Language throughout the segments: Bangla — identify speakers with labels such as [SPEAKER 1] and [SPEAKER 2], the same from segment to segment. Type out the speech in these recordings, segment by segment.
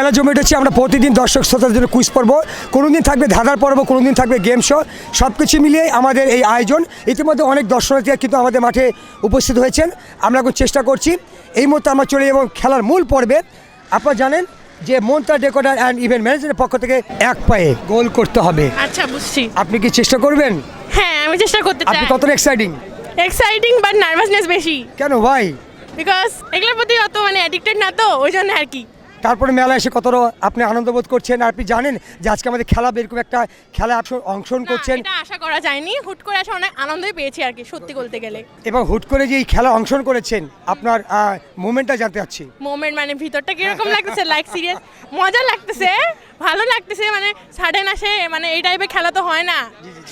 [SPEAKER 1] মেলা জমে উঠেছে। আমরা প্রতিদিন দর্শক শ্রোতাদের জন্য কুইজ পর্ব, কোনো দিন থাকবে ধাঁধার পর্ব, কোনো দিন থাকবে গেম শো, সব কিছু মিলিয়ে আমাদের এই আয়োজন। ইতিমধ্যে অনেক দর্শনার্থীরা কিন্তু আমাদের মাঠে উপস্থিত হয়েছেন। আমরা এখন চেষ্টা করছি এই মুহূর্তে আমরা চলে যাব খেলার মূল পর্বে। আপনারা জানেন যে মন্ত্রা ডেকোরেটর অ্যান্ড ইভেন্ট ম্যানেজারের পক্ষ থেকে এক পায়ে গোল করতে হবে।
[SPEAKER 2] আচ্ছা, বুঝছি।
[SPEAKER 1] আপনি কি চেষ্টা করবেন?
[SPEAKER 2] হ্যাঁ, আমি চেষ্টা করতে চাই।
[SPEAKER 1] আপনি কতটা এক্সাইটিং?
[SPEAKER 2] এক্সাইটিং বাট নার্ভাসনেস বেশি,
[SPEAKER 1] কেন ভাই?
[SPEAKER 2] বিকজ এগুলোর প্রতি অত অ্যাডিক্টেড না, তো ওই জন্য আর কি।
[SPEAKER 1] তারপরে মেলা এসে কতটা আপনি আনন্দ বোধ করছেন? আর আপনি জানেন যে আজকে আমাদের খেলা এরকম একটা খেলা অংশগ্রহণ করছেন,
[SPEAKER 2] এটা আশা করা যায়নি। হুট করে আসে অনেক আনন্দই পেয়েছি আর কি, সত্যি বলতে গেলে।
[SPEAKER 1] এবং হুট করে যে এই খেলা অংশগ্রহণ করেছেন আপনার মুভমেন্টটা জানতে চাচ্ছি।
[SPEAKER 2] মোমেন্ট মানে ভিতরটা কিরকম লাগতেছে, লাইক সিরিয়াস মজা লাগতেছে, ভালো লাগতেছে। মানে সাডেন আসে, মানে এই টাইপের খেলা তো হয় না,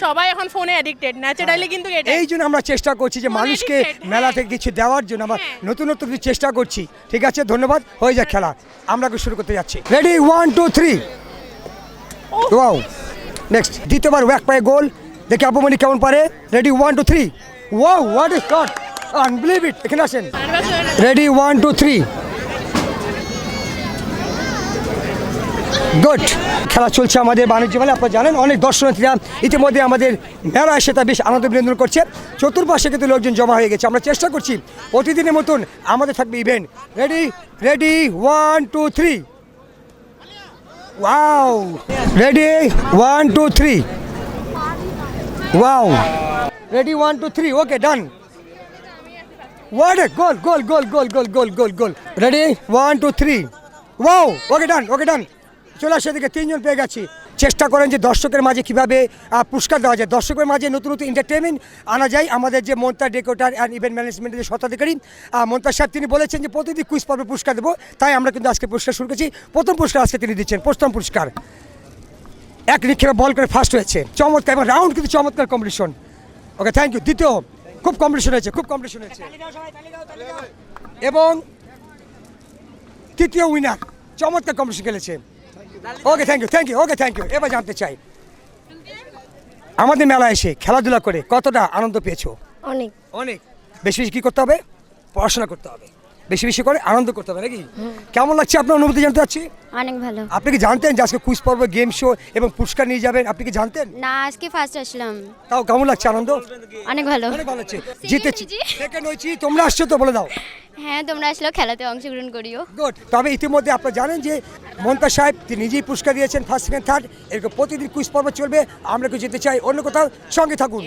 [SPEAKER 2] সবাই এখন ফোনে অ্যাডিক্টেড ন্যাচারালি, কিন্তু
[SPEAKER 1] এই জন্য আমরা চেষ্টা করছি যে
[SPEAKER 2] ফোনে
[SPEAKER 1] মানুষকে
[SPEAKER 2] addicted,
[SPEAKER 1] মেলা
[SPEAKER 2] হ্যাঁ।
[SPEAKER 1] থেকে কিছু দেওয়ার জন্য আমরা
[SPEAKER 2] হ্যাঁ।
[SPEAKER 1] নতুন নতুন কিছু চেষ্টা করছি। ঠিক আছে, ধন্যবাদ। হয়ে যাক খেলা, আমরা শুরু করতে যাচ্ছি। রেডি, 1 2 3। ওয়াও, নেক্সট দ্বিতীয়বার এক পায়ে গোল, দেখি আপুমনি কেমন পারে। Ready, 1 2 3। Wow, what is shot, unbelievable. এখানে আসেন। রেডি, 1 2 3। গুড। খেলা চলছে আমাদের বাণিজ্য মেলা। আপনারা জানেন অনেক দর্শনার্থীরা ইতিমধ্যে আমাদের মেলা এসে তা বেশ আনন্দ বিনোদন করছে। চতুর্পাশে কিন্তু লোকজন জমা হয়ে গেছে। আমরা চেষ্টা করছি প্রতিদিনের মতন আমাদের থাকবে event. Ready ready, 1 2 3। Wow, ready 1 2 3। Wow, ready 1 2 3। Okay, done. What a goal, goal, goal, goal, goal, goal, goal, goal. Ready? 1 2 3. Wow, okay done, okay done. চলে আসে দিকে তিনজন পেয়ে গেছি। চেষ্টা করেন যে দর্শকের মাঝে কিভাবে পুরস্কার দেওয়া যায়, দর্শকের মাঝে নতুন নতুন এন্টারটেনমেন্ট আনা যায়। আমাদের যে মন্ত্রা ডেকোরেটর অ্যান্ড ইভেন্ট ম্যানেজমেন্টের যে স্বত্বাধিকারী মন্ত্রা সাহেব, তিনি বলেছেন যে প্রতিদিন কুইজ পর্বে পুরস্কার দেবো, তাই আমরা কিন্তু আজকে পুরস্কার শুরু করছি। প্রথম পুরস্কার আজকে তিনি দিচ্ছেন, প্রথম পুরস্কার। এক নিক্ষেপে বল করে ফার্স্ট হয়েছে, চমৎকার, এবং রাউন্ড কিন্তু চমৎকার কম্পিটিশন। Okay, thank you. দ্বিতীয়, খুব কম্পিটিশন হয়েছে, খুব কম্পিটিশন হয়েছে। এবং তৃতীয় উইনার, চমৎকার কম্পিটিশন খেলেছে। Okay, thank you, thank you, okay, thank you. এবার জানতে চাই আমাদের মেলা এসে খেলাধুলা করে কতটা আনন্দ পেয়েছো?
[SPEAKER 3] অনেক।
[SPEAKER 1] অনেক। বেশি বেশি কী করতে হবে? পড়াশোনা করতে হবে, বেশি বেশি করে আনন্দ করতে হবে, নাকি? কেমন লাগছে আপনার অনুভূতি জানতে চাচ্ছি।
[SPEAKER 3] অনেক ভালো।
[SPEAKER 1] আপনি কি জানতেন যে আজকে কুইজ পর্ব, গেম শো এবং পুরস্কার নিয়ে যাবেন? আপনি কি জানতেন?
[SPEAKER 3] না, আজকে ফার্স্ট আসলাম।
[SPEAKER 1] তাও কেমন লাগছে আনন্দ?
[SPEAKER 3] অনেক ভালো।
[SPEAKER 1] অনেক ভালো লাগছে। জিতেছি, সেকেন্ড হয়েছি। তোমরা আসছো তো, বলে দাও।
[SPEAKER 3] হ্যাঁ, তোমরা আসলেও খেলাতে অংশগ্রহণ করিও।
[SPEAKER 1] গুড। তবে ইতিমধ্যে আপনারা জানেন যে মন্ত্রা সাহেব তিনি নিজেই পুরস্কার দিয়েছেন, ফার্স্ট সেকেন্ড থার্ড। এরকম প্রতিদিন কুইজ পর্ব চলবে। আমরা কেউ যেতে চাই অন্য কোথাও, সঙ্গে থাকুন।